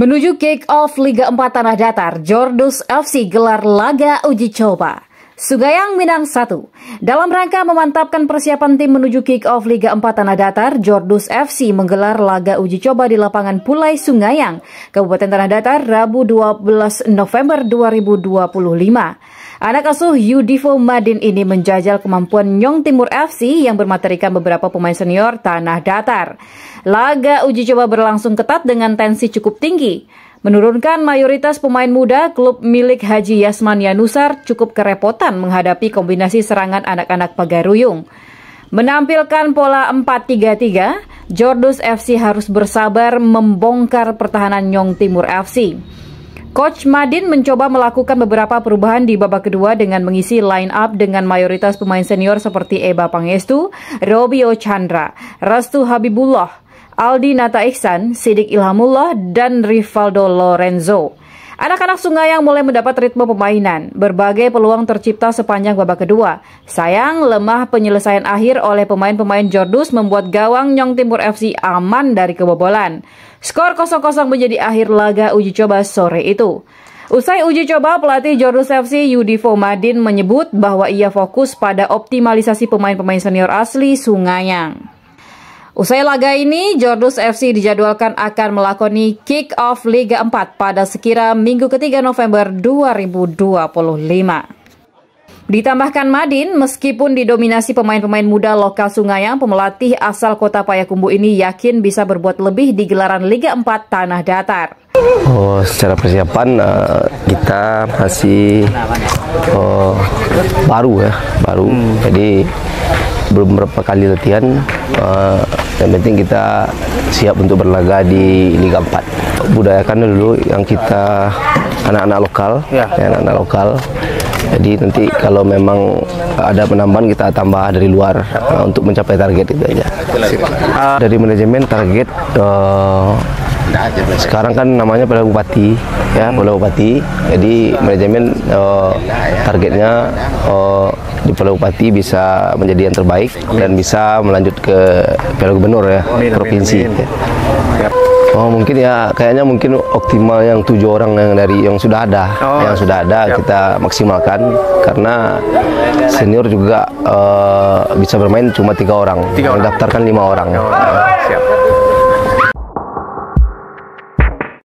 Menuju kick-off Liga 4 Tanah Datar, Jordus FC gelar laga uji coba. Sungayang Minang 1. Dalam rangka memantapkan persiapan tim menuju kick-off Liga 4 Tanah Datar, Jordus FC menggelar laga uji coba di lapangan Pulai Sungayang, Kabupaten Tanah Datar, Rabu 12 November 2025. Anak asuh Yudifo Madin ini menjajal kemampuan Nyong Timur FC yang bermaterikan beberapa pemain senior Tanah Datar. Laga uji coba berlangsung ketat dengan tensi cukup tinggi. Menurunkan mayoritas pemain muda, klub milik Haji Yasman Yanusar cukup kerepotan menghadapi kombinasi serangan anak-anak Pagaruyung. Menampilkan pola 4-3-3, Jordus FC harus bersabar membongkar pertahanan Nyong Timur FC. Coach Madin mencoba melakukan beberapa perubahan di babak kedua dengan mengisi line up dengan mayoritas pemain senior seperti Eba Pangestu, Robio Chandra, Restu Habibullah, Aldi Nata Iksan, Sidik Ilhamullah, dan Rivaldo Lorenzo. Anak-anak Sungayang mulai mendapat ritme permainan. Berbagai peluang tercipta sepanjang babak kedua. Sayang, lemah penyelesaian akhir oleh pemain-pemain Jordus membuat gawang Nyong Timur FC aman dari kebobolan. Skor 0-0 menjadi akhir laga uji coba sore itu. Usai uji coba, pelatih Jordus FC Yudifo Madin menyebut bahwa ia fokus pada optimalisasi pemain-pemain senior asli Sungayang. Usai laga ini, Jordus FC dijadwalkan akan melakoni kick-off Liga 4 pada sekira Minggu ketiga November 2025. Ditambahkan Madin, meskipun didominasi pemain-pemain muda lokal Sungayang, pemelatih asal kota Payakumbuh ini yakin bisa berbuat lebih di gelaran Liga 4 Tanah Datar. Secara persiapan kita masih baru. Jadi belum berapa kali latihan. Yang penting kita siap untuk berlaga di Liga 4. Budayakan dulu yang kita anak-anak lokal, anak-anak lokal. Jadi nanti kalau memang ada penambahan kita tambah dari luar untuk mencapai target itu aja. Dari manajemen target sekarang kan namanya Pala Bupati, Pala Bupati. Jadi manajemen targetnya di Pala Bupati bisa menjadi yang terbaik dan bisa melanjut ke Piala Gubernur provinsi. Mungkin kayaknya mungkin optimal yang 7 orang yang sudah ada, kita maksimalkan karena senior juga bisa bermain cuma 3 orang, mendaftarkan 5 orang. Siap.